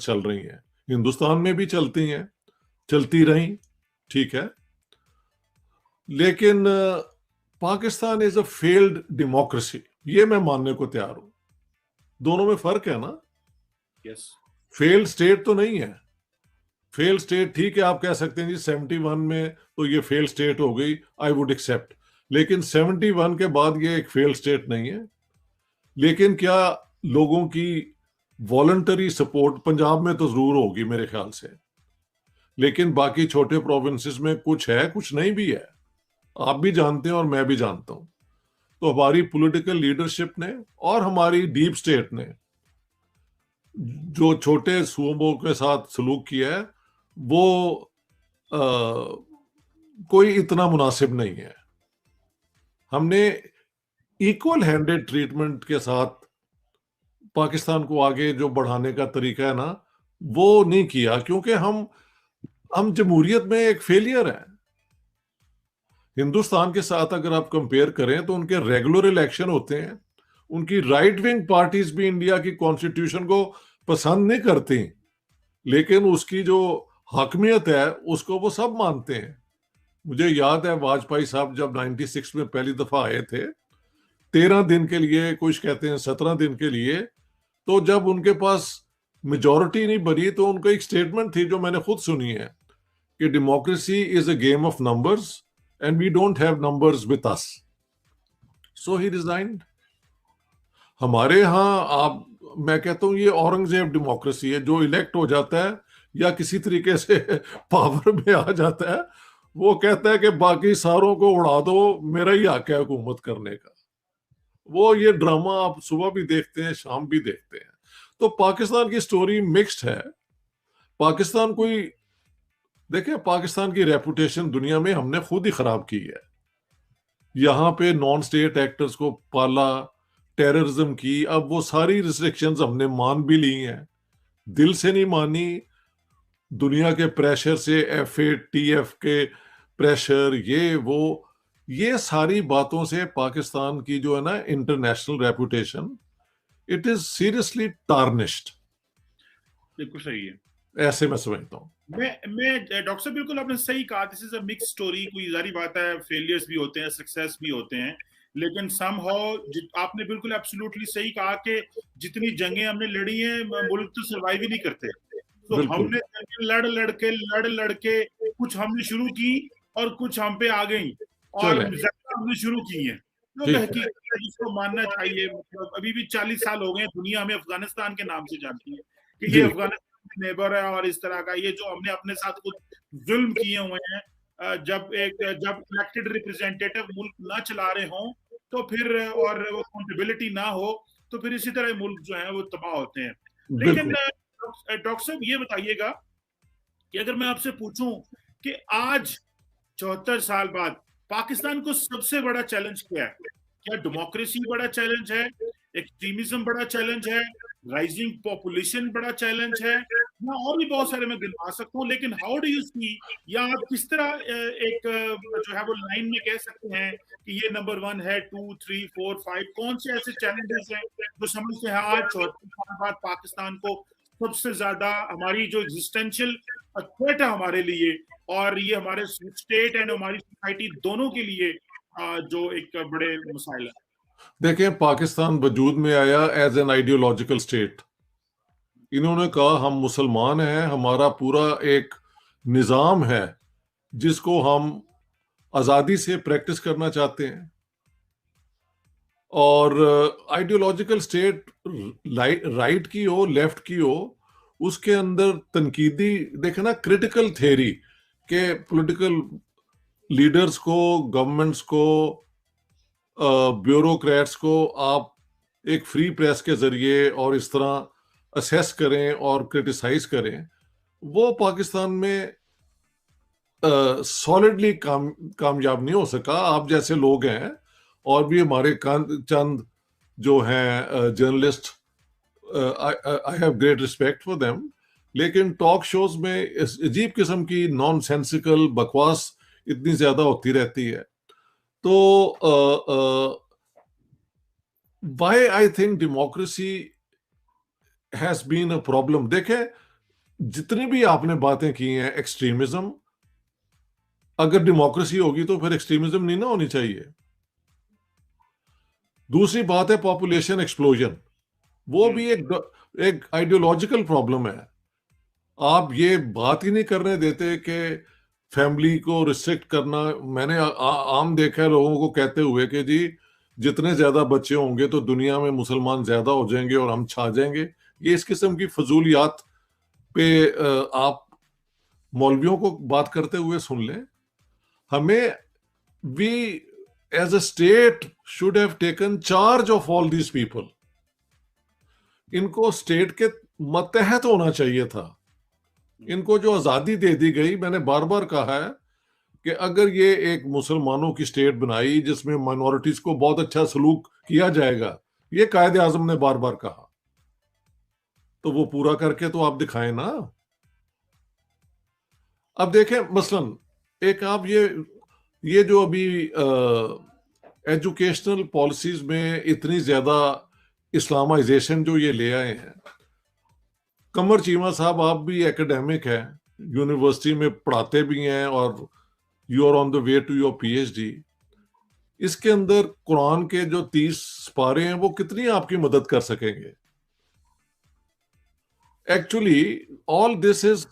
चल रही हैं, हिंदुस्तान में भी चलती हैं, चलती रही, ठीक है, लेकिन Pakistan is a failed democracy, ये मैं मानने को तैयार हूं। दोनों में फर्क है ना। यस। फेल्ड स्टेट तो नहीं है। फेल्ड स्टेट ठीक है, आप कह सकते हैं जी 71 में तो ये फेल्ड स्टेट हो गई, आई वुड एक्सेप्ट, लेकिन 71 के बाद ये एक फेल्ड स्टेट नहीं है। लेकिन क्या लोगों की वॉलंटरी सपोर्ट, पंजाब में तो जरूर होगी मेरे ख्याल से, लेकिन बाकी छोटे प्रोविंसेस में कुछ है, कुछ नहीं भी है, आप भी जानते हैं और मैं भी जानता हूं। तो हमारी पॉलिटिकल लीडरशिप ने और हमारी डीप स्टेट ने जो छोटे सूबों के साथ सलूक किया है वो कोई इतना मुनासिब नहीं है। हमने इक्वल हैंडेड ट्रीटमेंट के साथ पाकिस्तान को आगे जो बढ़ाने का तरीका है ना, वो नहीं किया, क्योंकि हम जमहूरियत में एक फेलियर है। हिंदुस्तान के साथ अगर आप कंपेयर करें तो उनके रेगुलर इलेक्शन होते हैं, उनकी राइट विंग पार्टीज भी इंडिया की कॉन्स्टिट्यूशन को पसंद नहीं करती, लेकिन उसकी जो हाकमियत है उसको वो सब मानते हैं। मुझे याद है वाजपेयी साहब जब 96 में पहली दफा आए थे, 13 दिन के लिए, कुछ कहते हैं 17 दिन के लिए, तो जब उनके पास मेजोरिटी नहीं बनी तो उनका एक स्टेटमेंट थी जो मैंने खुद सुनी है कि democracy is a game of numbers and we don't have numbers with us, so he resigned. हमारे यहाँ आप, मैं कहता हूँ ये औरंगजेब डेमोक्रेसी है, जो इलेक्ट हो जाता है या किसी तरीके से पावर में आ जाता है, वो कहता है कि बाकी सारों को उड़ा दो, मेरा ही हक है हुकूमत करने का। वो ये ड्रामा आप सुबह भी देखते हैं, शाम भी देखते हैं। तो पाकिस्तान की स्टोरी मिक्स्ड है। पाकिस्तान कोई, देखिए पाकिस्तान की रेपुटेशन दुनिया में हमने खुद ही खराब की है। यहाँ पे नॉन स्टेट एक्टर्स को पाला, टेररिज्म की, अब वो सारी रिस्ट्रिक्शंस हमने मान भी ली हैं, दिल से नहीं मानी, दुनिया के प्रेशर से, FATF के प्रेशर, ये सारी बातों से पाकिस्तान की जो है ना international reputation, it is seriously tarnished. बिल्कुल सही है, ऐसे मैं समझता हूँ। मैं डॉक्टर साहब बिल्कुल आपने सही कहा, this is a mix story. कोई जारी बात है, फेलियर्स भी होते हैं, सक्सेस भी होते हैं, लेकिन समहाउ आपने बिल्कुल एब्सोल्युटली सही कहा कि जितनी जंगें हमने लड़ी हैं, मुल्क तो सर्वाइव ही नहीं करते। तो हमने लड़ के कुछ हमने शुरू की और कुछ हम पे आ गई और हमने शुरू की है, जो हकीकत है जिसको मानना चाहिए। मतलब अभी भी 40 साल हो गए, दुनिया हमें अफगानिस्तान के नाम से जानती है कि ये अफगानिस्तान नेबर है और इस तरह का, ये जो हमने अपने साथ कुछ जुल्म किए हुए हैं। जब इलेक्टेड रिप्रेजेंटेटिव मुल्क ना चला रहे हों तो फिर, और वो अकाउंटेबिलिटी ना हो, तो फिर इसी तरह मुल्क जो है वो तबाह होते हैं। लेकिन डॉक्टर साहब ये बताइएगा कि अगर मैं आपसे पूछूं कि आज 74 साल बाद पाकिस्तान को सबसे बड़ा चैलेंज क्या है? क्या डेमोक्रेसी बड़ा चैलेंज है, एक्सट्रीमिज्म बड़ा चैलेंज है, राइजिंग पॉपुलेशन बड़ा चैलेंज है, या और भी बहुत सारे मैं गिनवा सकता हूँ, लेकिन हाउ डू यू सी, या आप किस तरह एक जो है वो लाइन में कह सकते हैं कि ये नंबर 1 है, 2, 3, 4, 5, कौन से ऐसे चैलेंजेस हैं जो समझते हैं आज 74 साल बाद पाकिस्तान को सबसे ज्यादा, हमारी जो एग्जिस्टेंशियल थ्रेट है हमारे लिए, और ये हमारे स्टेट एंड हमारी सोसाइटी दोनों के लिए जो एक बड़े मसाइल है? देखिए, पाकिस्तान वजूद में आया एज एन आइडियोलॉजिकल स्टेट। इन्होंने कहा हम मुसलमान हैं, हमारा पूरा एक निज़ाम है जिसको हम आज़ादी से प्रैक्टिस करना चाहते हैं, और आइडियोलॉजिकल स्टेट राइट की हो, लेफ्ट की हो, उसके अंदर तनकीदी, देखे ना, क्रिटिकल थ्योरी के पॉलिटिकल लीडर्स को, गवर्नमेंट्स को, ब्यूरोक्रेट्स को आप एक फ्री प्रेस के जरिए और इस तरह असेस करें और क्रिटिसाइज करें, वो पाकिस्तान में सॉलिडली कामयाब नहीं हो सका। आप जैसे लोग हैं और भी हमारे चंद जो हैं journalist, I have great respect for them, लेकिन टॉक शोज में इस अजीब किस्म की नॉनसेंसिकल बकवास इतनी ज्यादा होती रहती है। तो why I think democracy has been a problem, देखें जितनी भी आपने बातें की हैं एक्सट्रीमिज्म, अगर डेमोक्रेसी होगी तो फिर एक्सट्रीमिज्म नहीं ना होनी चाहिए। दूसरी बात है पॉपुलेशन एक्सप्लोजन, वो भी एक आइडियोलॉजिकल प्रॉब्लम है। आप ये बात ही नहीं करने देते कि फैमिली को रिस्ट्रिक्ट करना। मैंने आम देखा है लोगों को कहते हुए कि जी जितने ज्यादा बच्चे होंगे तो दुनिया में मुसलमान ज्यादा हो जाएंगे और हम छा जाएंगे। ये इस किस्म की फजूलियात पे आप मौलवियों को बात करते हुए सुन लें। हमें we as a state should have taken charge of all these people. इनको स्टेट के मतहत होना चाहिए था। इनको जो आजादी दे दी गई, मैंने बार बार कहा है कि अगर ये एक मुसलमानों की स्टेट बनाई जिसमें माइनॉरिटीज को बहुत अच्छा सलूक किया जाएगा, ये कायदे आजम ने बार बार कहा, तो वो पूरा करके तो आप दिखाएं ना। अब देखें मसलन एक आप ये जो अभी एजुकेशनल पॉलिसीज में इतनी ज्यादा इस्लामाइजेशन जो ये ले आए हैं। कमर चीमा साहब, आप भी एकेडमिक हैं, यूनिवर्सिटी में पढ़ाते भी हैं और you are on the way to your PhD. इसके अंदर कुरान के जो 30 पारे हैं वो कितनी आपकी मदद कर सकेंगे? Actually all this is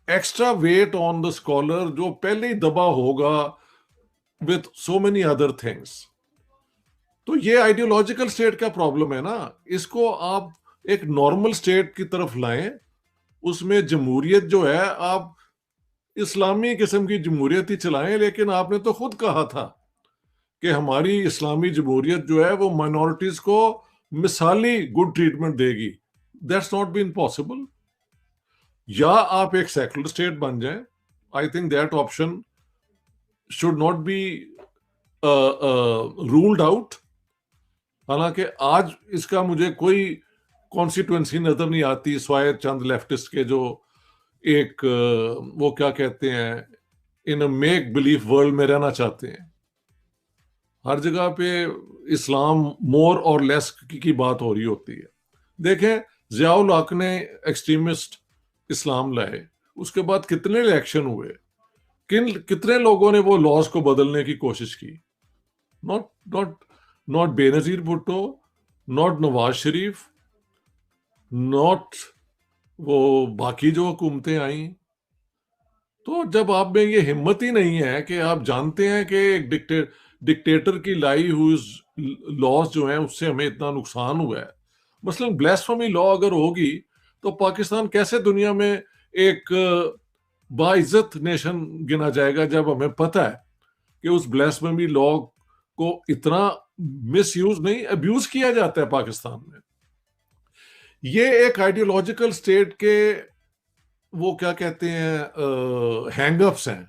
extra weight on the scholar जो पहले ही दबा होगा with so many other things. तो ये आइडियोलॉजिकल स्टेट का प्रॉब्लम है ना। इसको आप एक नॉर्मल स्टेट की तरफ लाएं, उसमें जमहूरियत जो है आप इस्लामी किस्म की जमहूरियत ही चलाएं। लेकिन आपने तो खुद कहा था कि हमारी इस्लामी जमहूरियत जो है वो माइनॉरिटीज को मिसाली गुड ट्रीटमेंट देगी। That's not been possible. या आप एक सेकुलर स्टेट बन जाएं, I think that option should not be ruled out. हालांकि आज इसका मुझे कोई कॉन्स्टिट्यूएंसी नजर नहीं आती स्वाय चंद लेफ्टिस्ट के जो एक वो क्या कहते हैं, इन अ मेक बिलीफ वर्ल्ड में रहना चाहते हैं। हर जगह पे इस्लाम मोर और लेस की बात हो रही होती है। देखें जियाउल हक ने एक्सट्रीमिस्ट इस्लाम लाए, उसके बाद कितने इलेक्शन हुए, कितने लोगों ने वो लॉज को बदलने की कोशिश की। Not not not Benazir Bhutto, not Nawaz Sharif, not वो बाकी जो हुकूमतें आई। तो जब आप में ये हिम्मत ही नहीं है कि आप जानते हैं कि एक डिक्टेटर की लाई हुई लॉस जो है उससे हमें इतना नुकसान हुआ है। मसलन ब्लास्फेमी लॉ अगर होगी तो पाकिस्तान कैसे दुनिया में एक बाइज्जत नेशन गिना जाएगा, जब हमें पता है कि उस ब्लास्फेमी लॉ को इतना मिसयूज नहीं अब्यूज किया जाता है पाकिस्तान में। ये एक आइडियोलॉजिकल स्टेट के वो क्या कहते हैं हैंगअप्स हैं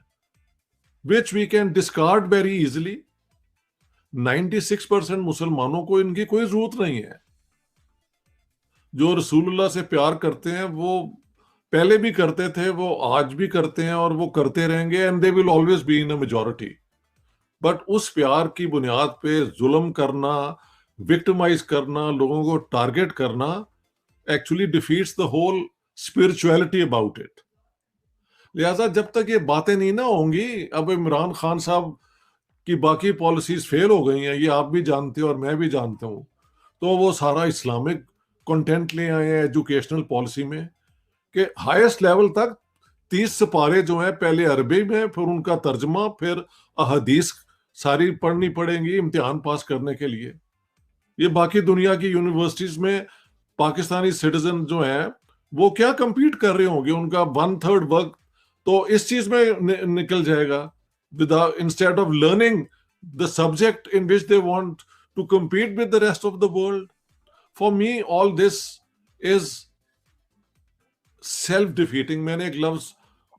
which we can discard very easily. 96% मुसलमानों को इनकी कोई जरूरत नहीं है। जो रसूलुल्लाह से प्यार करते हैं वो पहले भी करते थे, वो आज भी करते हैं और वो करते रहेंगे, and they will always be in a majority. But उस प्यार की बुनियाद पे जुल्म करना, विक्टिमाइज करना, लोगों को टारगेट करना actually defeats the whole spirituality about it. लिहाजा जब तक ये बातें नहीं ना होंगी, अब इमरान खान साहब की बाकी पॉलिसीज फेल हो गई हैं, ये आप भी जानते हो और मैं भी जानता हूं। तो वो सारा इस्लामिक कंटेंट ले आए हैं एजुकेशनल पॉलिसी में कि हाईएस्ट लेवल तक 30 सिपारे जो हैं पहले अरबी में, फिर उनका तर्जमा, फिर अहदीस सारी पढ़नी पड़ेंगी इम्तिहान पास करने के लिए। ये बाकी दुनिया की यूनिवर्सिटीज में पाकिस्तानी सिटीजन जो हैं वो क्या compete कर रहे होंगे, उनका 1/3 वर्क तो इस चीज में निकल जाएगा, without instead of learning the subject in which they want to compete with the rest of the world. For me all this is self defeating. मैंने एक लफ्ज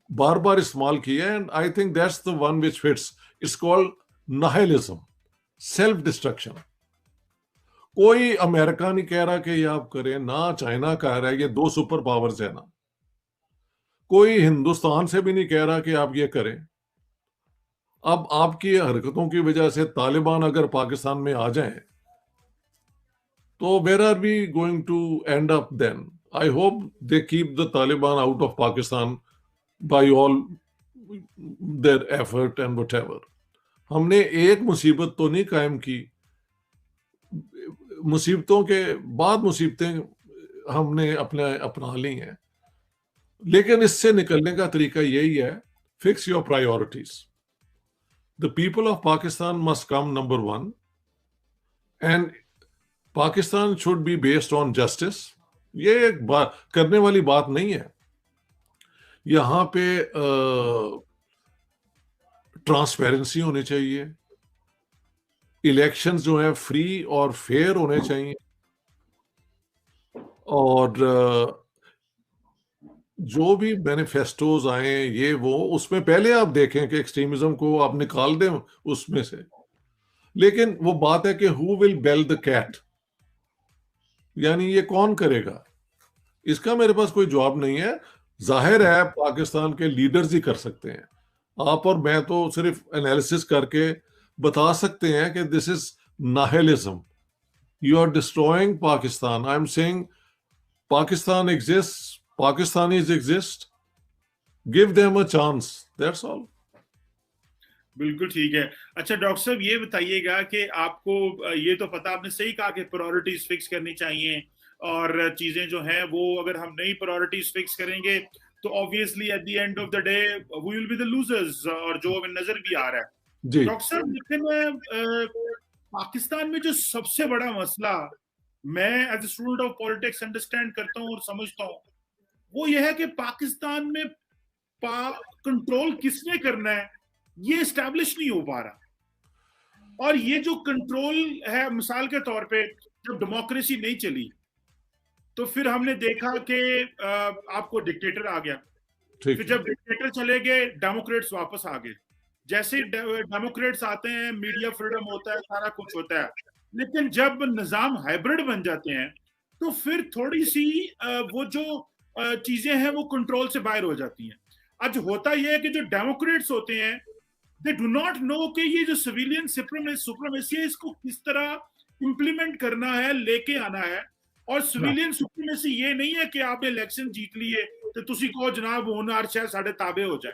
बार बार इस्तेमाल किया है, and I think that's the one which fits. It's called nihilism, self destruction. कोई America नहीं कह रहा कि ये आप करें, ना चाइना कह रहा है, ये 2 सुपर पावर्स है ना। कोई हिंदुस्तान से भी नहीं कह रहा कि आप ये करें। अब आपकी हरकतों की वजह से तालिबान अगर पाकिस्तान में आ जाएं तो where are we going to end up then? I hope they keep the Taliban out of Pakistan by all their effort and whatever. हमने एक मुसीबत तो नहीं कायम की, मुसीबतों के बाद मुसीबतें हमने अपना ली हैं, लेकिन इससे निकलने का तरीका यही है, fix your priorities. The people of Pakistan must come number one, and Pakistan should be based on justice. ये एक बात करने वाली बात नहीं है. यहाँ पे ट्रांसपेरेंसी होनी चाहिए, इलेक्शंस जो है फ्री और फेयर होने चाहिए, और जो भी मैनिफेस्टोज आए ये वो, उसमें पहले आप देखें कि एक्सट्रीमिज्म को आप निकाल दें उसमें से. लेकिन वो बात है कि who will bell the cat, यानी ये कौन करेगा, इसका मेरे पास कोई जवाब नहीं है. जाहिर है पाकिस्तान के लीडर्स ही कर सकते हैं. आप और मैं तो सिर्फ एनालिसिस करके बता सकते हैं कि this is nihilism. You are destroying Pakistan. I am saying Pakistan exist, Pakistanis exist, give them a chance, that's all. बिल्कुल ठीक है. अच्छा डॉक्टर साहब ये बताइएगा कि आपको ये तो पता, आपने सही कहा कि प्रायोरिटीज फिक्स करनी चाहिए, और चीजें जो हैं वो अगर हम नई प्रायोरिटीज फिक्स करेंगे तो obviously at the end of the day we will be the losers, और जो हमें नजर भी आ रहा है. जी. डॉक्टर साहब लेकिन पाकिस्तान में जो सबसे बड़ा मसला मैं as a student of politics understand करता हूँ और समझता हूँ, वो यह है कि पाकिस्तान में कंट्रोल किसने करना है ये एस्टैब्लिश नहीं हो पा रहा. और ये जो कंट्रोल है, मिसाल के तौर पे जब डेमोक्रेसी नहीं चली तो फिर हमने देखा कि आपको डिक्टेटर आ गया. फिर जब डिक्टेटर चले गए डेमोक्रेट्स वापस आ गए. जैसे डेमोक्रेट्स आते हैं मीडिया फ्रीडम होता है, सारा कुछ होता है. लेकिन जब निजाम हाइब्रिड बन जाते हैं तो फिर थोड़ी सी वो जो चीजें हैं वो कंट्रोल से बाहर हो जाती हैं. आज होता यह है कि जो डेमोक्रेट्स होते हैं दे डू नॉट नो कि ये जो सिविलियन सुप्रीमेसी है इसको किस तरह इंप्लीमेंट करना है, लेके आना है. और सिविलियन सुप्रीमेसी ये नहीं है कि आपने इलेक्शन जीत लिए तो तुसी कहो जनाब हुण हर शय साडे ताबे हो जाए.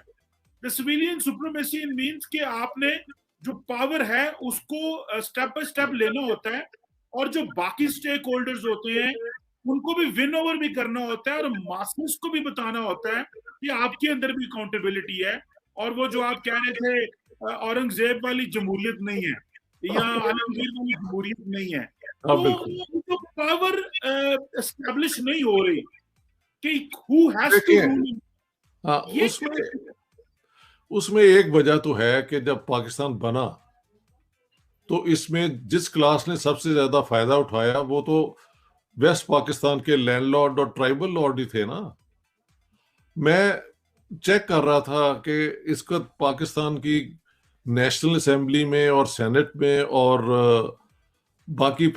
द सिविलियन सुप्रीमेसी मीन्स कि आपने जो पावर है उसको स्टेप बाय स्टेप लेना होता है, और जो बाकी स्टेक होल्डर्स होते हैं उनको भी विन ओवर भी करना होता है, और मासेस को भी बताना होता है कि आपके अंदर भी अकाउंटेबिलिटी है, और वो जो आप कह रहे थे औरंगजेब वाली जमहूरियत नहीं है या आलमगीर वाली जमहूरियत नहीं है. तो पावर एस्टैब्लिश नहीं हो रही कि हु हैज टू रूल. उसमें एक वजह तो है कि जब पाकिस्तान बना तो इसमें जिस क्लास ने सबसे ज्यादा फायदा उठाया वो तो वेस्ट पाकिस्तान के लैंडलॉर्ड और ट्राइबल लॉर्ड ही थे ना. मैं चेक कर रहा था कि इसका पाकिस्तान की नेशनल असेंबली में और सेनेट में और बाकी